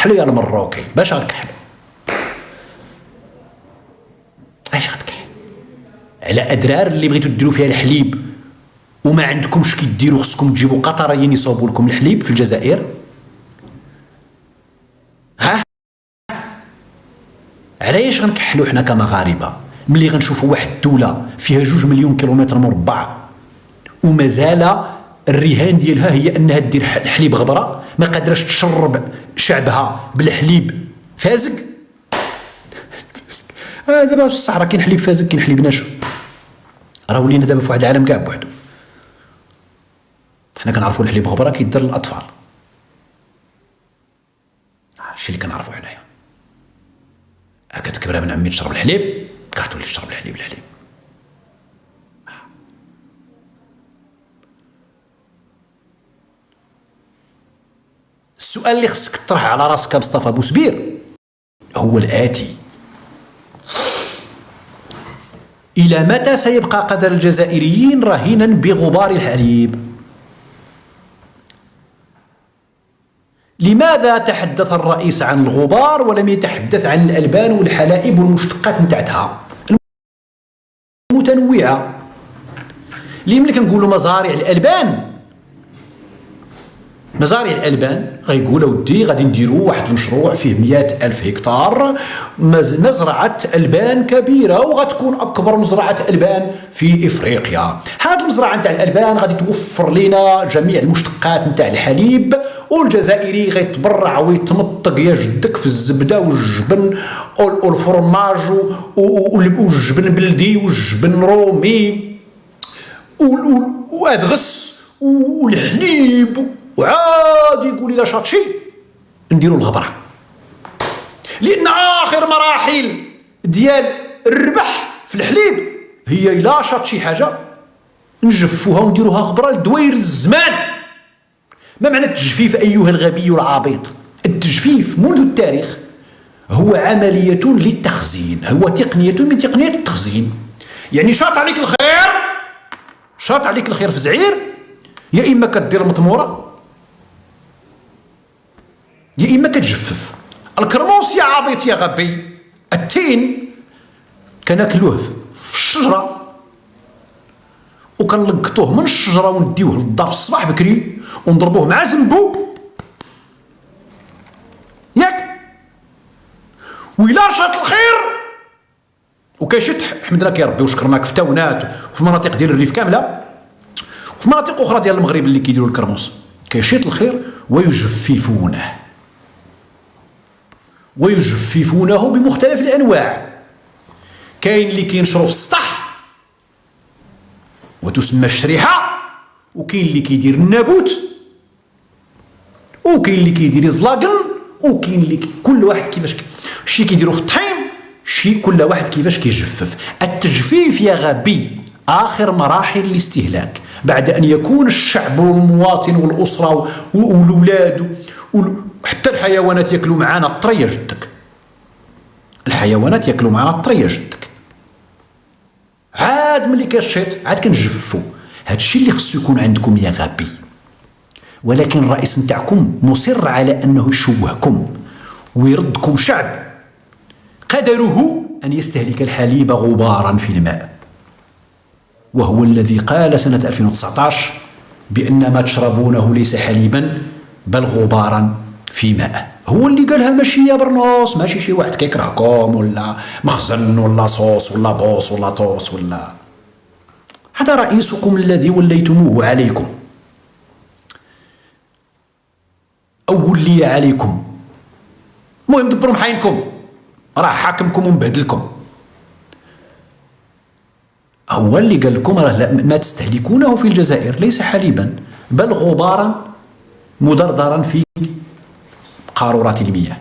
غنكحلو يا المروكي باش غنكحلو. اش غتكحل على ادرار اللي بغيتو ديروا فيها الحليب وما عندكمش كيديروا، خصكم تجيبوا قطريين يصوبوا لكم الحليب في الجزائر. ها علاش غنكحلوا حنا كمغاربه ملي غنشوفوا واحد الدوله فيها 2 مليون كيلومتر مربع ومازال الرهان ديالها هي انها دير الحليب غبره، ما قادراش تشرب شعبها بالحليب فازق. دابا في الصحراء كاين حليب فازق، كاين حليب ناشف، راه ولينا دابا في واحد العالم كاع بوحدو. حنا كنعرفوا الحليب غبره كيدير للاطفال، هادشي اللي كنعرفوا حنايا. كتكبر من عمي تشرب الحليب كتولي تشرب الحليب. السؤال اللي خصك تطرح على راسك مصطفى بوسبير هو الآتي: إلى متى سيبقى قدر الجزائريين رهينا بغبار الحليب؟ لماذا تحدث الرئيس عن الغبار ولم يتحدث عن الألبان والحلائب والمشتقات نتاعتها المتنوعة؟ اللي ملي كنقولوا مزارع الألبان غيقولوا ودي غادي نديروا واحد المشروع فيه 100,000 هكتار مزرعة ألبان كبيرة وغتكون أكبر مزرعة ألبان في إفريقيا. هاد المزرعة نتاع الألبان غادي توفر لنا جميع المشتقات نتاع الحليب، والجزائري غيتبرع ويتمطق يا جدك في الزبدة والجبن والفرماج والجبن البلدي والجبن الرومي وأدغس والحليب، وعاد يقول لي شاطشي نديروا الغبره، لان اخر مراحل ديال الربح في الحليب هي الا شاط شي حاجه نجفوها ونديروها غبره لدوير الزمان. ما معنى التجفيف ايها الغبي العبيط؟ التجفيف منذ التاريخ هو عمليه للتخزين، هو تقنيه من تقنيات التخزين. يعني شاط عليك الخير في زعير، يا اما كدير مطموره يا اما كتجفف. الكرموس يا عبيط يا غبي، التين كناكلوه في الشجره وكنلقطوه من الشجره ونديوه للدار في الصباح بكري ونضربوه مع زنبو ياك، وإلا شاط الخير وكيشد حمدناك يا ربي وشكرناك في تاونات وفي مناطق ديال الريف كامله وفي مناطق اخرى ديال المغرب اللي كيديروا الكرموس كيشيط الخير ويجففونه بمختلف الانواع. كاين اللي كينشرو في السطح وتسمى الشريحه، وكاين اللي كيدير النابوت، وكاين اللي كيدير يزلاقن، وكاين اللي كل واحد كيفاش شي كيديروا في الطحين، شي كل واحد كيفاش كيجفف. التجفيف يا غبي اخر مراحل الاستهلاك، بعد ان يكون الشعب والمواطن والاسره والاولاد حتى الحيوانات ياكلوا معانا الطريه جدك، عاد ملي كيشيط عاد كنجفو. هادشي اللي خصو يكون عندكم يا غبي. ولكن الرئيس نتاعكم مصر على انه يشوهكم ويردكم شعب قدره ان يستهلك الحليب غبارا في الماء، وهو الذي قال سنة 2019 بأن ما تشربونه ليس حليبا بل غبارا في ماء. هو اللي قالها، ماشي يا برنوس، ماشي شي واحد كيكرهكم ولا مخزن ولا صوص ولا بوص ولا طوس ولا. هذا رئيسكم الذي وليتموه عليكم أو ولي عليكم. المهم دبروا محاينكم، راه حاكمكم ومبهدلكم. هو اللي قال لكم راه ما تستهلكونه في الجزائر ليس حليبا بل غبارا مدردرا في قارورات المياه.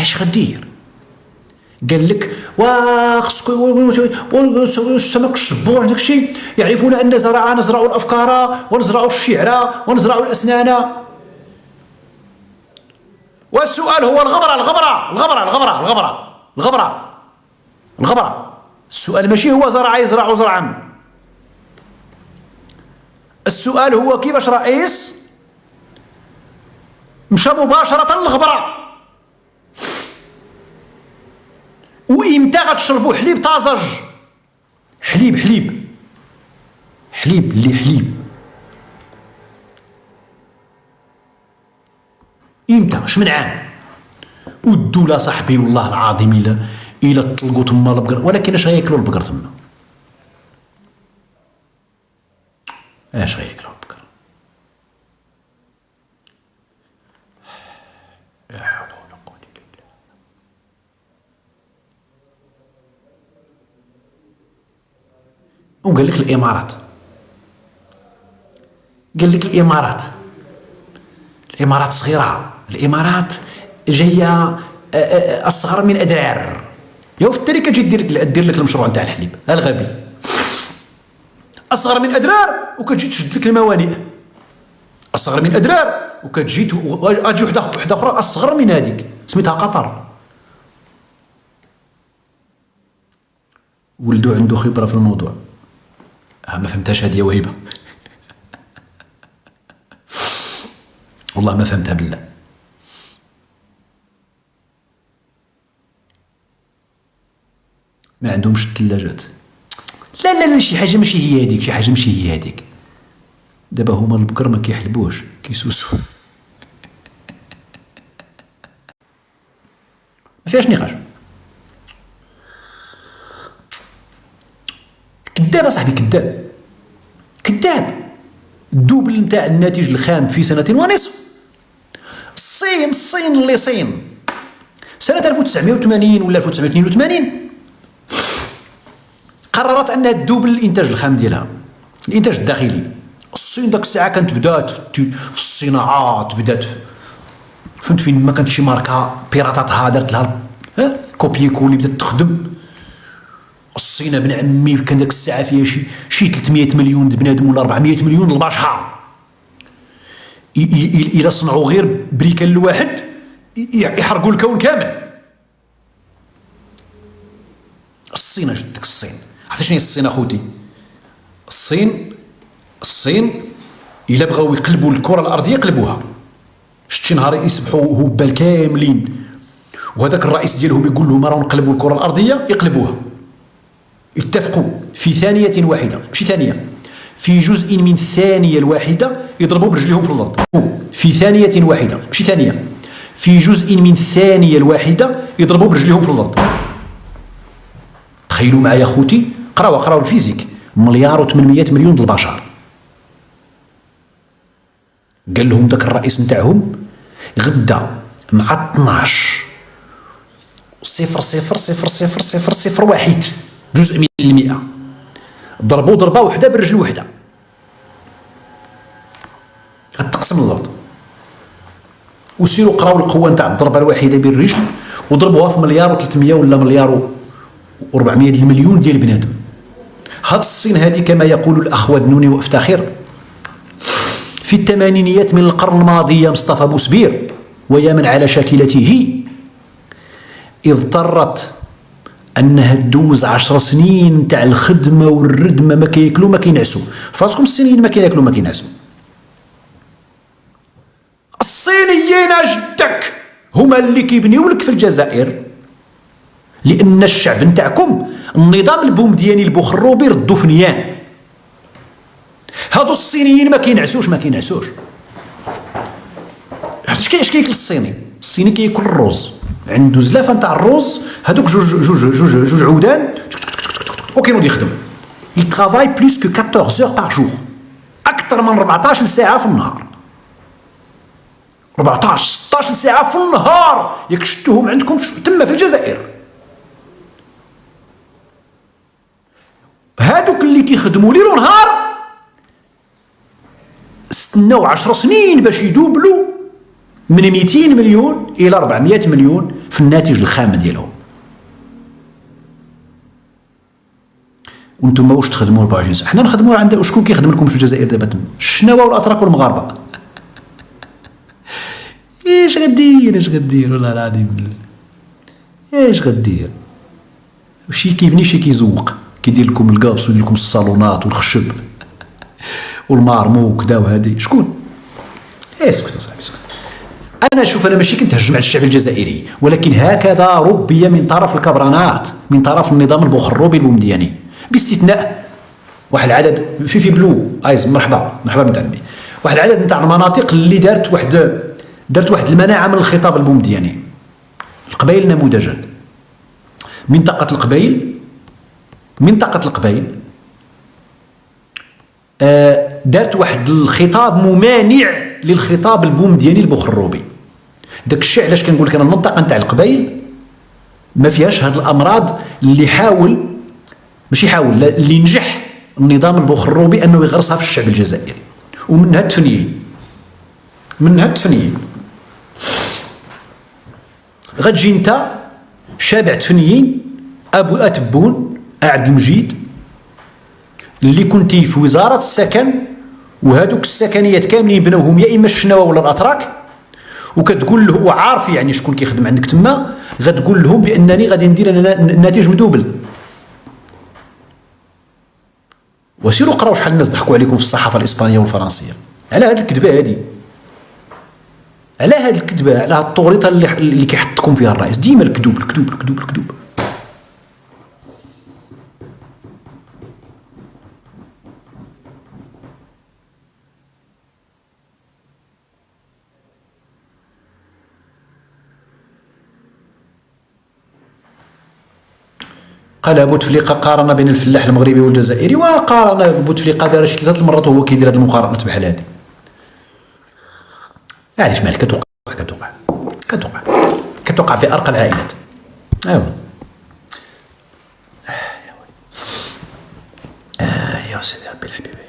اش غدير؟ قال لك خصكم السمك الشبور داك الشيء، يعرفون ان نزرع الافكار ونزرع الشعر ونزرع الاسنان. والسؤال هو الغبرة. السؤال ماشي هو يزرع زرعا، السؤال هو كيفاش رئيس مشى مباشرة للغبرة؟ وإمتى غتشربوا حليب طازج؟ حليب حليب حليب اللي حليب. إمتى؟ شمن عام؟ والدولة صاحبي والله العظيم إلا طلقوا تما البقر، ولكن اش غياكلوا البقر تما؟ اش غياكلوا البقر؟ لا حول ولا قوة إلا بالله. وقال لك الإمارات، قال لك الإمارات صغيرة، الإمارات جاية أصغر من أدرار. يا في التاريخ كتجي دير لك المشروع نتاع الحليب الغبي، أصغر من أدرار وكتجي تشد لك الموانئ، أصغر من أدرار وكتجي أجي وحدة أخرى أصغر من هذيك سميتها قطر. ولدو عنده خبرة في الموضوع. ما فهمتهاش هذه يا وهيبة. والله ما فهمتها بالله. ما عندهمش الثلاجات. لا لا لا، شي حاجة ماشي هي هذيك، شي حاجة ماشي هي هذيك. دابا هما البقر ما كيحلبوش، كيسوسو. ما فيهاش نقاش. كذاب اصاحبي، كذاب كذاب. الدوبل نتاع الناتج الخام في سنة ونصف. الصين اللي صين سنة 1980 ولا 1982 قررت انها تدوبل الانتاج الخام ديالها، الانتاج الداخلي. الصين داك الساعه كانت بدات في الصناعات، بدات فهمت فين ما كانت شي ماركه بيراتاتها دارت لها كوبي كولي، بدات تخدم. الصين ابن عمي كان داك الساعه فيها شي 300 مليون بنادم ولا 400 مليون البشر. الا صنعوا غير بريكان الواحد يحرقوا الكون كامل. الصين جد ديك الصين. عرفتي شنو هي الصين اخوتي؟ الصين الا بغاو يقلبوا الكره الارضيه يقلبوها. شتي نهار يسبحوا هبال كاملين وهذاك الرئيس ديالهم يقول لهم راهو نقلبوا الكره الارضيه يقلبوها. اتفقوا في ثانيه واحده، ماشي ثانيه، في جزء من الثانيه الواحده يضربوا برجليهم في الارض. في ثانيه واحده ماشي ثانيه، في جزء من الثانيه الواحده يضربوا برجليهم في الارض. تخيلوا معايا خوتي، قراو الفيزيك، 1,800,000,000 البشر. قال لهم داك الرئيس نتاعهم غدا مع 12.0000001 جزء من المئة ضربوا ضربه وحده برجل وحده غتقسم الارض. وسيروا قراو القوه نتاع الضربه الواحده بالرجل وضربوها في 1,300,000,000 ولا 1,400,000,000 ديال بنادم. هاد الصين هذه كما يقول الاخ ودنوني وافتخر في الثمانينيات من القرن الماضي يا مصطفى بوسبير ويا من على شاكلته اضطرت انها تدوز 10 سنين تاع الخدمه والردمه، ما كياكلوا ما كينعسوا. فراسكم الصينيين ما كياكلوا ما كينعسوا. الصينيين جدك هما اللي كيبنيو لك في الجزائر، لان الشعب نتاعكم النظام البومدياني البوخروبي ردو فنيان. هادو الصينيين ما كينعسوش. عرفتي اش كياكل الصيني؟ الصيني كياكل الروز، عنده زلافه نتاع الروز، هادوك جوج عودان وكينوض يخدم. يترافاي بلوس كو 14 heures par jour، اكثر من 14 ساعه في النهار. 14 16 ساعه في النهار ياك شفتوهم عندكم تما في الجزائر. هادوك اللي كيخدموا ليل ونهار استناو 10 سنين باش يدوبلوا من 200 مليون الى 400 مليون في الناتج الخام ديالهم. وانتم واش تخدموا 24 ساعه؟ حنا نخدموا عند شكون كيخدم لكم في الجزائر دابا تما؟ الشناوه والاتراك والمغاربه. ايش غدير والله العظيم بالله. ايش غدير؟ شي كيبني شي كيزوق، كيدير لكم الكابس ويدير لكم الصالونات والخشب والمارمو وكذا وهذه شكون؟ اسكت اصاحبي اسكت. انا شوف، انا ماشي كنتهجم على الشعب الجزائري، ولكن هكذا ربي من طرف الكبرانات، من طرف النظام البوخروبي البومدياني، باستثناء واحد العدد في بلو ايز. مرحبا بنت عمي. واحد العدد نتاع المناطق اللي دارت واحد المناعه من الخطاب البومدياني. القبائل نموذجا، منطقه القبائل دارت واحد الخطاب ممانع للخطاب البومدياني البوخروبي. داك الشيء علاش كنقول لك انا المنطقه نتاع القبائل ما فيهاش هاد الامراض اللي اللي نجح النظام البوخروبي انه يغرسها في الشعب الجزائري، ومنها التفنيين. غتجي انت شابع تفنيين، ابو اتبون عبد المجيد اللي كنتي في وزاره السكن، وهذوك السكنيات كاملين بنوهم يا اما الشناوه ولا الاتراك، وكتقول له وعارف يعني شكون كيخدم عندك تما، غتقول لهم بانني غادي ندير انا نتيج مدوبل. وسيروا قراو شحال الناس ضحكوا عليكم في الصحافه الاسبانيه والفرنسيه على هذه الكذبه هذه، على هذه الكذبه، على هذه الطوريطه اللي كيحطكم فيها الرئيس. ديما الكذوب الكذوب الكذوب الكذوب. قال بوتفليقه قارن بين الفلاح المغربي والجزائري، وقارن بوتفليقه دار شي 3 المرات وهو كيدير هذه المقارنات بحال هذه. علاش مالك؟ كتوقع في ارقى العائلات. ايوا يا سيدي ربي الحبيب.